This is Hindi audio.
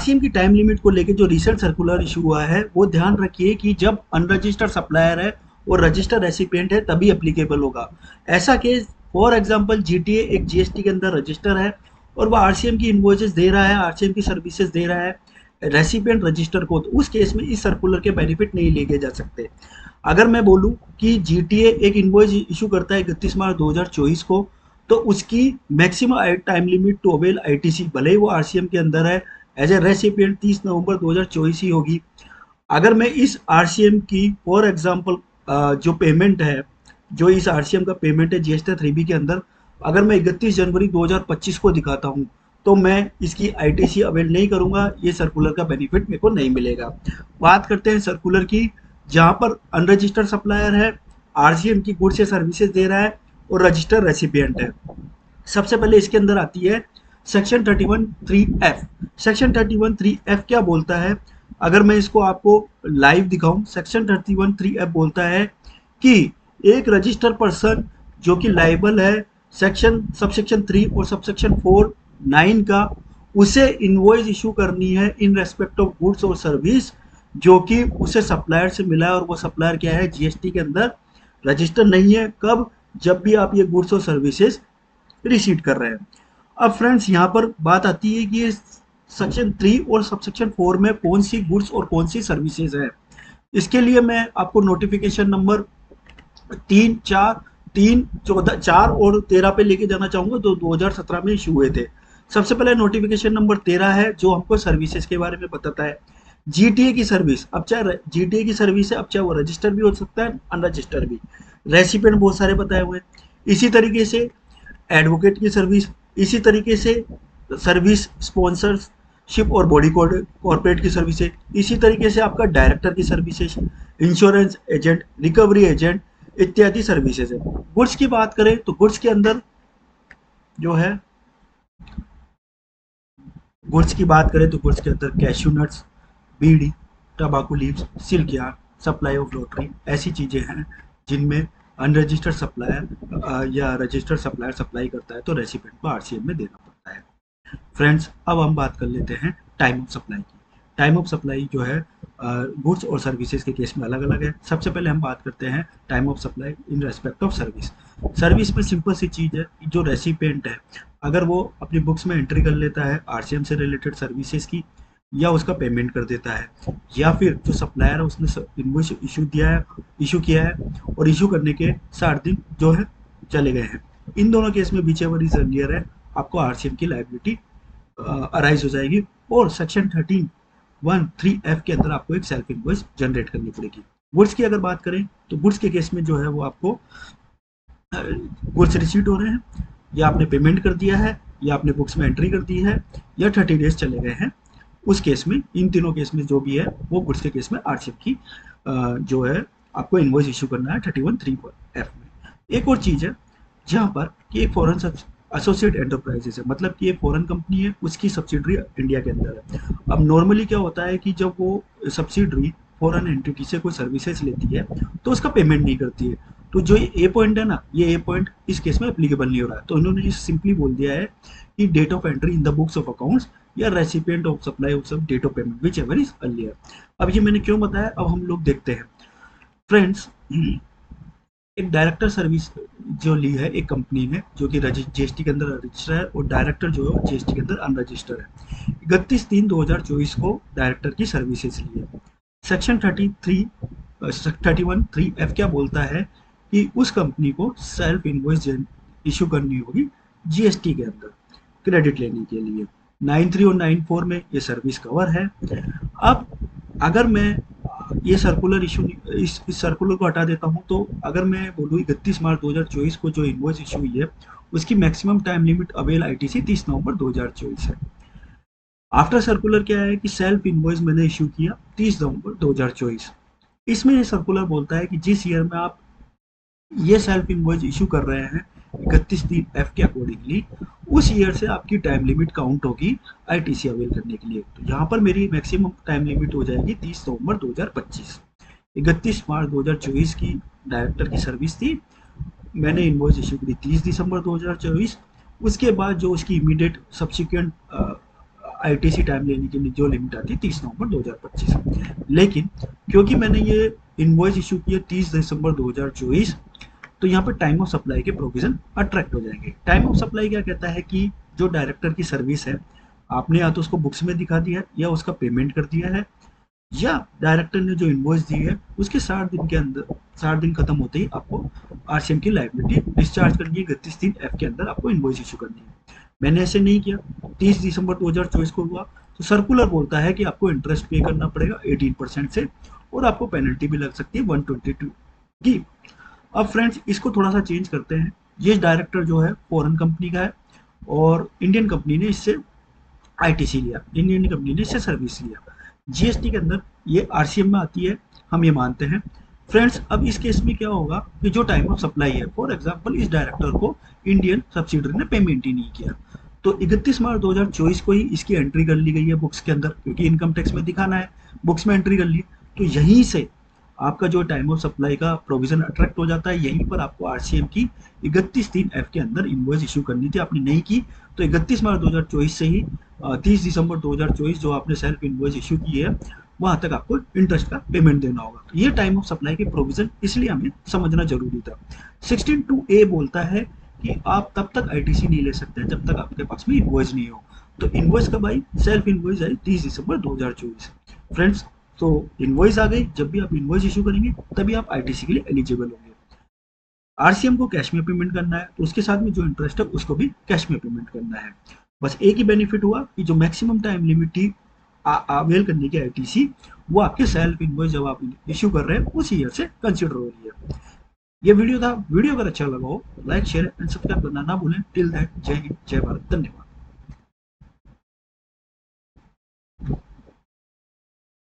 आरसीएम की टाइम लिमिट को लेकर जो रिसेंट सर्कुलर इशू हुआ है वो ध्यान रखिए कि जब अनरजिस्टर्ड सप्लायर है और रजिस्टर्ड रेसिपिएंट है तभी एप्लीकेबल होगा। ऐसा केस फॉर एग्जांपल जीटीए एक जीएसटी के अंदर रजिस्टर है और वो आरसीएम की इनवॉइसेस दे रहा है, आरसीएम की सर्विसेज दे रहा है रेसिपिएंट रजिस्टर को, तो उस केस में इस सर्कुलर के बेनिफिट नहीं लिए जा सकते। अगर मैं बोलूं कि जीटीए एक इनवॉइस इशू करता है 31 मार्च 2024 को, तो उसकी maximum time limit to avail ITC भले ही वो आरसीएम के अंदर है एज ए रेसिपिएंट 30 नवंबर 2024 ही होगी। अगर मैं इस आरसीएम की फॉर एग्जांपल जो पेमेंट है, जो इस आरसीएम का पेमेंट है जीएसटी 3बी के अंदर, अगर मैं 31 जनवरी 2025 को दिखाता हूँ तो मैं इसकी आईटीसी अवेल नहीं करूंगा, ये सर्कुलर का बेनिफिट मेरे को नहीं मिलेगा। बात करते हैं सर्कुलर की, जहां पर अनरजिस्टर्ड सप्लायर है, आरसीएम की गुड्स या सर्विसेज दे रहा है और रजिस्टर्ड रेसिपिएंट है। सबसे पहले इसके अंदर आती है सेक्शन 31(3)(f। सेक्शन 31(3)(f) क्या बोलता है, अगर मैं इसको आपको लाइव दिखाऊं, सेक्शन 31(3)(f) बोलता है कि एक रजिस्टर्ड पर्सन जो कि लाइबल है सेक्शन सबसेक्शन 3 और सबसेक्शन 4(9) का, उसे इनवॉइस इशू करनी है इन रेस्पेक्ट ऑफ गुड्स और सर्विस जो कि उसे सप्लायर से मिला है और वो सप्लायर क्या है, जीएसटी के अंदर रजिस्टर नहीं है। कब? जब भी आप ये गुड्स और सर्विसेज रिसीव कर रहे हैं। अब फ्रेंड्स यहाँ पर बात आती है कि ये सेक्शन 3 और सबसेक्शन 4 में कौन सी गुड्स और कौन सी सर्विसेज है। इसके लिए मैं आपको नोटिफिकेशन नंबर 4 और 13 पे लेके जाना चाहूंगा, जो 2017 में इशू हुए थे। सबसे पहले नोटिफिकेशन नंबर 13 है जो हमको सर्विसेज के बारे में बताता है। जीटीए की सर्विस, अब चाहे जीटीए की सर्विस है, अब चाहे वो रजिस्टर भी हो सकता है अनरजिस्टर भी, रेसिपिएंट बहुत सारे बताए हुए हैं। इसी तरीके से एडवोकेट की सर्विस, इसी तरीके से सर्विस स्पॉन्सरशिप और बॉडी कॉर्पोरेट की सर्विसेज, इसी तरीके से आपका डायरेक्टर की services, insurance agent, recovery agent इत्यादि सर्विसेज है। गुड्स की बात करें तो गुड्स के अंदर जो है, गुड्स की बात करें तो गुड्स के अंदर cashew nuts, bidi, टबाकू leaves, silk yarn, supply of lottery, ऐसी चीजें हैं जिनमें अनरजिस्टर्ड सप्लायर या रजिस्टर्ड सप्लायर सप्लाई करता है तो रेसिपिएंट को आरसीएम में देना पड़ता है। फ्रेंड्स, अब हम बात कर लेते हैं टाइम ऑफ सप्लाई की। टाइम ऑफ सप्लाई जो है गुड्स और सर्विसेज के केस में अलग अलग है। सबसे पहले हम बात करते हैं time of supply in respect of service. Service में सिंपल सी चीज़ है, जो रेसिपिएंट है अगर वो अपनी बुक्स में एंट्री कर लेता है आरसीएम से रिलेटेड सर्विसेज की, या उसका पेमेंट कर देता है, या फिर जो सप्लायर है उसने इनवॉइस इशू किया है और इशू करने के 60 दिन जो है चले गए हैं, इन दोनों केस में व्हिचएवर इज अर्लियर है आपको आरसीएम की लायबिलिटी अराइज हो जाएगी और सेक्शन 13(1)(3)(f) के अंदर आपको एक सेल्फ इनवॉइस जनरेट करनी पड़ेगी। गुड्स की अगर बात करें तो गुड्स के केस में जो है वो आपको गुड्स रिसीव हो रहे हैं, या आपने पेमेंट कर दिया है, या आपने बुक्स में एंट्री कर दी है, या 30 डेज चले गए हैं, उस केस में, इन तीनों केस में जो भी है वो गुड्स के केस में आरसीएम की जो है आपको इनवॉइस इशू करना है 31(3)(f) में। एक और चीज़ है जहाँ पर कि एक फॉरेन एसोसिएट एंटरप्राइजेस है, मतलब कि एक फॉरेन कंपनी है, उसकी सब्सिडरी इंडिया के अंदर है। अब नॉर्मली क्या होता है कि जब वो सब्सिडरी फॉरेन एंटिटी से कोई सर्विसेज लेती है तो उसका पेमेंट नहीं करती है, तो जो ए पॉइंट है ना, ये ए पॉइंट इस केस में एप्लीकेबल नहीं हो रहा है। तो इन्होंने सिंपली बोल दिया है कि date of entry in the books of accounts या रेसिपिएंट ऑफ सप्लाई ऑफ सब date of payment whichever is earlier. अब ये मैंने क्यों बताया, अब हम लोग देखते हैं। फ्रेंड्स, एक डायरेक्टर सर्विस जो ली है एक कंपनी ने, जो कि जीएसटी के अंदर रजिस्टर है, और डायरेक्टर जो है जीएसटी के अंदर अनरजिस्टर है। 31/3/2024 को डायरेक्टर की सर्विसेज ली है। सेक्शन 31(3)(f) क्या बोलता है कि उस कंपनी को सेल्फ इनवॉइस इशू करनी होगी जीएसटी के अंदर क्रेडिट लेने के लिए। 9(3) और 9(4) में ये सर्विस कवर है। अब अगर मैं ये सर्कुलर इशू इस सर्कुलर को हटा देता हूँ, तो अगर मैं बोलूँ 31 मार्च 2024 को जो इनवॉइस इशू हुई है उसकी maximum time limit avail ITC 30 नवंबर 2024 है। आफ्टर सर्कुलर क्या है कि सेल्फ इनवॉइस मैंने इशू किया 30 नवंबर 2024। इसमें ये सर्कुलर बोलता है कि जिस ईयर में आप ये सेल्फ इनवॉइस इशू कर रहे हैं 31(3)(f) के अकॉर्डिंगली, उस ईयर से आपकी टाइम लिमिट काउंट होगी आईटीसी अवेल करने के लिए। तो यहाँ पर मेरी मैक्सिमम टाइम लिमिट हो जाएगी 30 नवंबर 2025। 31 मार्च 2024 की डायरेक्टर की सर्विस थी, मैंने इनवॉइस इशू करी 30 दिसंबर 2024। उसके बाद जो उसकी इमीडिएट सब्सिक्वेंट आईटीसी टाइम लेने के लिए जो लिमिट आती है 30 नवंबर 2025। लेकिन क्योंकि मैंने ये इनवॉइस इशू किया 30 दिसंबर 2024, तो यहाँ पर टाइम ऑफ सप्लाई के प्रोविजन अट्रैक्ट हो जाएंगे। टाइम ऑफ सप्लाई क्या कहता है कि जो डायरेक्टर की सर्विस है, आपने या तो उसको बुक्स में दिखा दिया है या उसका पेमेंट कर दिया है, या डायरेक्टर ने जो इनवॉइस दी है उसके 60 दिन के अंदर, 60 दिन खत्म होते ही आपको आरसीएम की लाइबिलिटी डिस्चार्ज करनी है। 31/3 के अंदर आपको इनवॉइस इशू करनी है। मैंने ऐसे नहीं किया, 30 दिसंबर 2024 को हुआ, तो सर्कुलर बोलता है कि आपको इंटरेस्ट पे करना पड़ेगा 18% से, और आपको पेनल्टी भी लग सकती है 122 की। अब फ्रेंड्स इसको थोड़ा सा चेंज करते हैं। ये डायरेक्टर जो है फॉरेन कंपनी का है और इंडियन कंपनी ने इससे आईटीसी लिया, इंडियन कंपनी ने इससे सर्विस लिया। जीएसटी के अंदर ये आरसीएम में आती है, हम ये मानते हैं। फ्रेंड्स अब इस केस में क्या होगा कि जो टाइम ऑफ सप्लाई है, फॉर एग्जांपल इस डायरेक्टर को इंडियन सब्सिडरी ने पेमेंट ही नहीं किया, तो 31 मार्च 2024 को ही इसकी एंट्री कर ली गई है बुक्स के अंदर, क्योंकि इनकम टैक्स में दिखाना है, बुक्स में एंट्री कर ली। तो यहीं से आपका जो टाइम ऑफ सप्लाई का प्रोविजन अट्रैक्ट हो जाता है। यहीं पर आपको आरसीएम की 31/3 के अंदर इनवॉइस इशू करनी थी, आपने नहीं की, तो 31 मार्च 2024 से ही 30 दिसंबर 2024 जो आपने सेल्फ इनवॉइस इशू की है, वहां तक आपको इंटरेस्ट का पेमेंट देना होगा। तो ये टाइम ऑफ सप्लाई के प्रोविजन इसलिए हमें समझना जरूरी था। 16(2)A बोलता है कि आप तब तक आईटीसी नहीं ले सकते जब तक आपके पास में इनवॉइस नहीं हो। तो इनवॉइस कब आई? सेल्फ इनवॉइस आई 30 दिसंबर 2024। फ्रेंड्स तो इनवॉइस आ गई, जब भी आप इनवॉइस इशू करेंगे तभी आप आईटीसी के लिए एलिजिबल होंगे। आरसीएम को कैश में पेमेंट करना है, तो उसके साथ में जो इंटरेस्ट है उसको भी कैश में पेमेंट करना है। बस एक ही बेनिफिट हुआ कि जो मैक्सिमम टाइम लिमिट थी अवेल करने की आईटीसी, वो आपके सेल्फ इनवॉइस जब आप इशू कर रहे हैं उस ईयर से कंसिडर हो रही है। ये वीडियो था। वीडियो अगर अच्छा लगा हो लाइक शेयर एंड सब्सक्राइब करना ना भूलें। टिल दैट जय हिंद, जय भारत, धन्यवाद।